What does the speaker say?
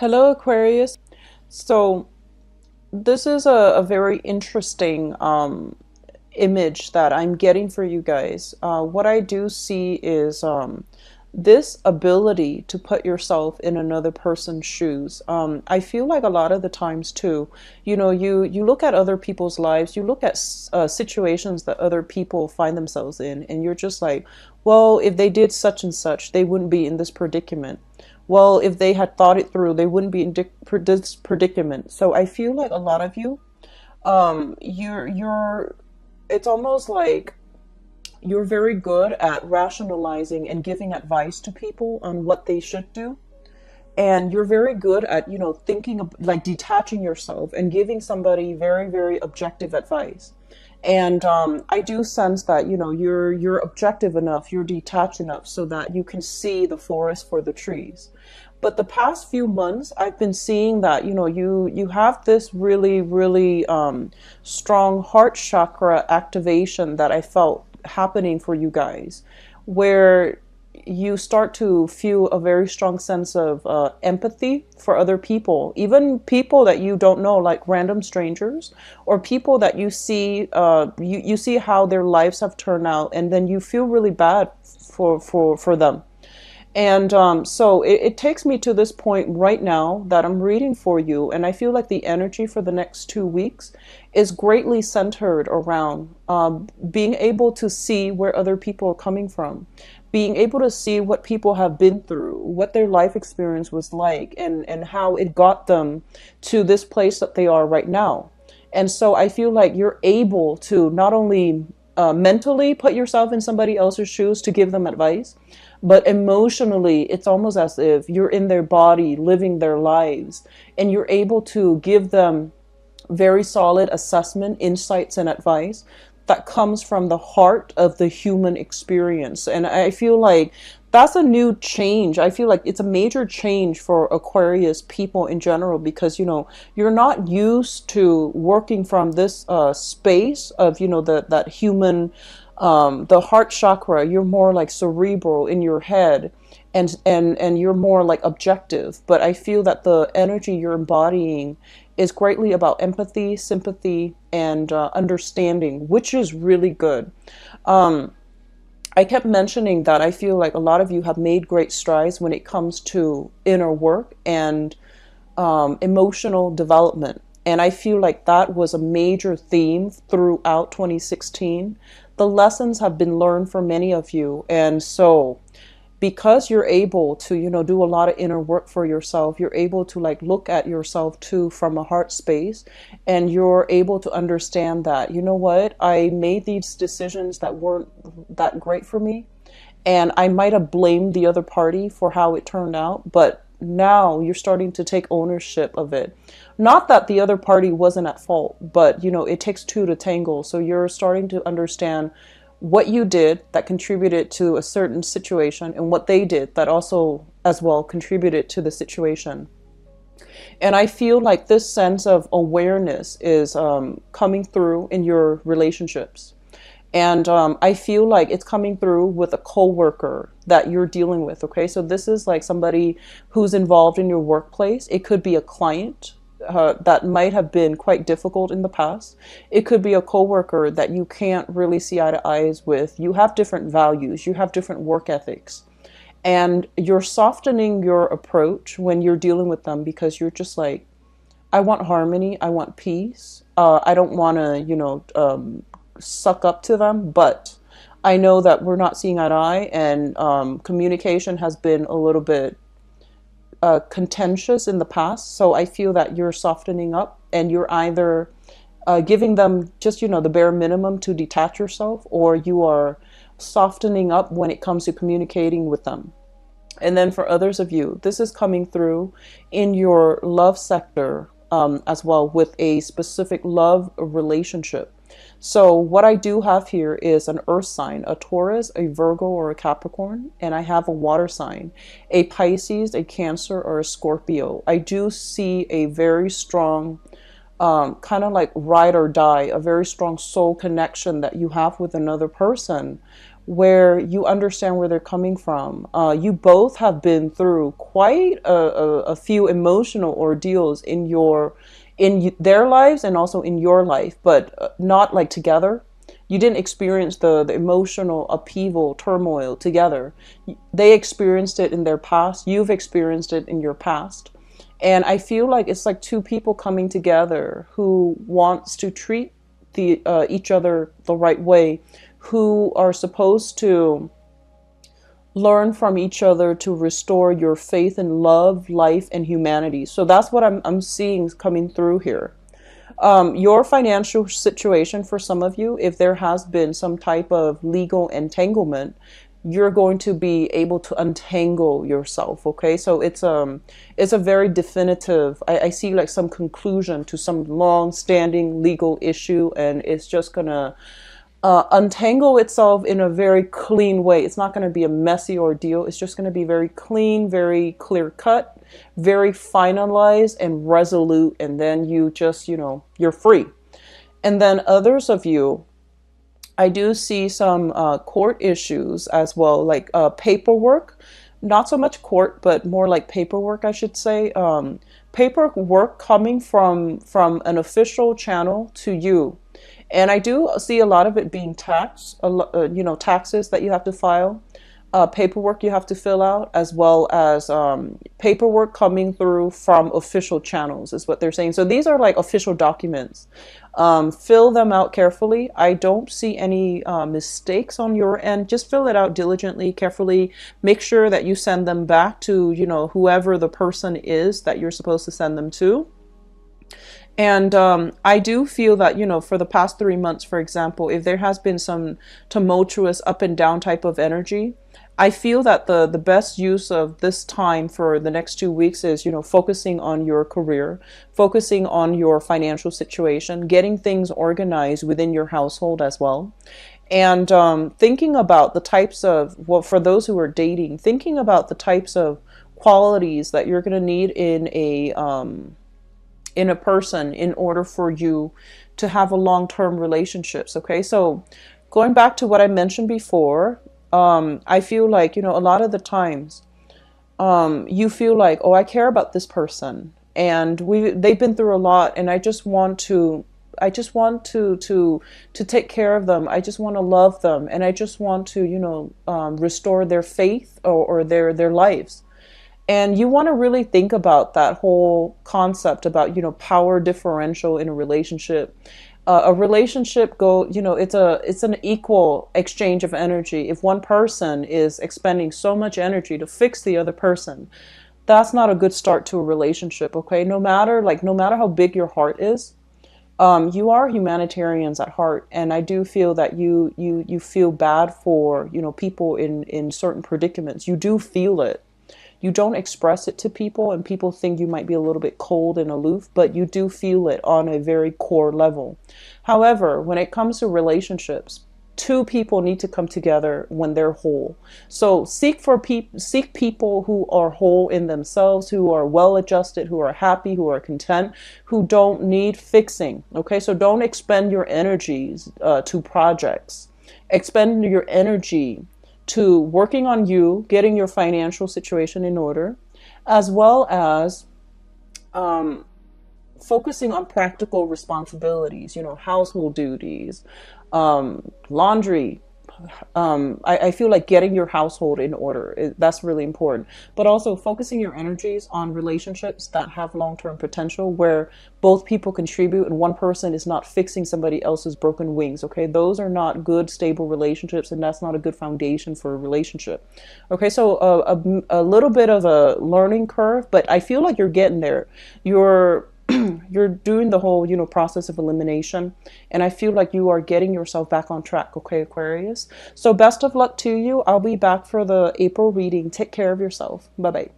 Hello, Aquarius. So this is a very interesting image that I'm getting for you guys. What I do see is this ability to put yourself in another person's shoes. I feel like a lot of the times too, you look at other people's lives, you look at situations that other people find themselves in, and you're just like, well, if they did such and such, they wouldn't be in this predicament. Well, if they had thought it through, they wouldn't be in this predicament. So I feel like a lot of you, you're it's almost like you're very good at rationalizing and giving advice to people on what they should do. And you're very good at, thinking of like detaching yourself and giving somebody very, very objective advice. And I do sense that, you're objective enough, you're detached enough so that you can see the forest for the trees. But the past few months, I've been seeing that, you have this really, really strong heart chakra activation that I felt happening for you guys, where you start to feel a very strong sense of empathy for other people, even people that you don't know, like random strangers, or people that you see, you see how their lives have turned out, and then you feel really bad for them. And so it takes me to this point right now that I'm reading for you, and I feel like the energy for the next 2 weeks is greatly centered around being able to see where other people are coming from, being able to see what people have been through, what their life experience was like, and how it got them to this place that they are right now. And so I feel like you're able to not only mentally put yourself in somebody else's shoes to give them advice, but emotionally, it's almost as if you're in their body, living their lives, and you're able to give them very solid assessment, insights, and advice that comes from the heart of the human experience. And I feel like that's a new change. I feel like it's a major change for Aquarius people in general, because you're not used to working from this space of that human, the heart chakra. You're more like cerebral in your head, and you're more like objective. But I feel that the energy you're embodying is greatly about empathy, sympathy, and understanding, which is really good. I kept mentioning that I feel like a lot of you have made great strides when it comes to inner work and emotional development. And I feel like that was a major theme throughout 2016. The lessons have been learned for many of you. And so because you're able to, do a lot of inner work for yourself, you're able to like look at yourself too from a heart space, and you're able to understand that, you know what, I made these decisions that weren't that great for me, and I might have blamed the other party for how it turned out, but now you're starting to take ownership of it. Not that the other party wasn't at fault, but it takes two to tango. So you're starting to understand what you did that contributed to a certain situation, and what they did that also as well contributed to the situation. And I feel like this sense of awareness is coming through in your relationships. And I feel like it's coming through with a coworker that you're dealing with. Okay, so this is like somebody who's involved in your workplace. It could be a client that might have been quite difficult in the past. It could be a coworker that you can't really see eye to eyes with. You have different values, you have different work ethics, and you're softening your approach when you're dealing with them, because you're just like, I want harmony, I want peace. I don't want to, suck up to them, but I know that we're not seeing eye to eye, and communication has been a little bit contentious in the past. So I feel that you're softening up, and you're either giving them just, the bare minimum to detach yourself, or you are softening up when it comes to communicating with them. And then for others of you, this is coming through in your love sector as well, with a specific love relationship. So what I do have here is an earth sign, a Taurus, a Virgo, or a Capricorn, and I have a water sign, a Pisces, a Cancer, or a Scorpio. I do see a very strong kind of like ride or die, a very strong soul connection that you have with another person, where you understand where they're coming from. You both have been through quite a few emotional ordeals in their lives and also in your life, but not like together. You didn't experience the emotional upheaval, turmoil together. They experienced it in their past. You've experienced it in your past. And I feel like it's like two people coming together who wants to treat each other the right way, who are supposed to learn from each other to restore your faith in love, life, and humanity. So that's what I'm seeing coming through here. Your financial situation for some of you, if there has been some type of legal entanglement, you're going to be able to untangle yourself. Okay, so it's a very definitive. I see like some conclusion to some long-standing legal issue, and it's just gonna untangle itself in a very clean way. It's not going to be a messy ordeal. It's just going to be very clean, very clear cut, very finalized and resolute. And then you just, you're free. And then others of you, I do see some court issues as well, like paperwork. Not so much court, but more like paperwork, I should say. Paperwork coming from an official channel to you. And I do see a lot of it being taxed, taxes that you have to file, paperwork you have to fill out, as well as paperwork coming through from official channels is what they're saying. So these are like official documents. Fill them out carefully. I don't see any mistakes on your end. Just fill it out diligently, carefully. Make sure that you send them back to, whoever the person is that you're supposed to send them to. And I do feel that, for the past 3 months, for example, if there has been some tumultuous up and down type of energy, I feel that the best use of this time for the next 2 weeks is, focusing on your career, focusing on your financial situation, getting things organized within your household as well. And thinking about the types of, well, for those who are dating, thinking about the types of qualities that you're going to need in a person in order for you to have a long-term relationships. Okay, so going back to what I mentioned before, I feel like, a lot of the times you feel like, oh, I care about this person and they've been through a lot, and I just want to take care of them. I just want to love them, and I just want to restore their faith or their lives. And you want to really think about that whole concept about, power differential in a relationship. A relationship it's an equal exchange of energy. If one person is expending so much energy to fix the other person, that's not a good start to a relationship. Okay, no matter how big your heart is, you are humanitarians at heart, and I do feel that you feel bad for people in certain predicaments. You do feel it. You don't express it to people, and people think you might be a little bit cold and aloof, but you do feel it on a very core level. However, when it comes to relationships, two people need to come together when they're whole. So seek people who are whole in themselves, who are well adjusted, who are happy, who are content, who don't need fixing. Okay, so don't expend your energies to projects. Expend your energy to working on you, getting your financial situation in order, as well as focusing on practical responsibilities, household duties, laundry. I feel like getting your household in order, that's really important. But also focusing your energies on relationships that have long-term potential, where both people contribute and one person is not fixing somebody else's broken wings. Okay, those are not good, stable relationships, and that's not a good foundation for a relationship. Okay, so a little bit of a learning curve, but I feel like you're getting there. You're doing the whole, process of elimination, and I feel like you are getting yourself back on track. Okay, Aquarius. So best of luck to you. I'll be back for the April reading. Take care of yourself. Bye-bye.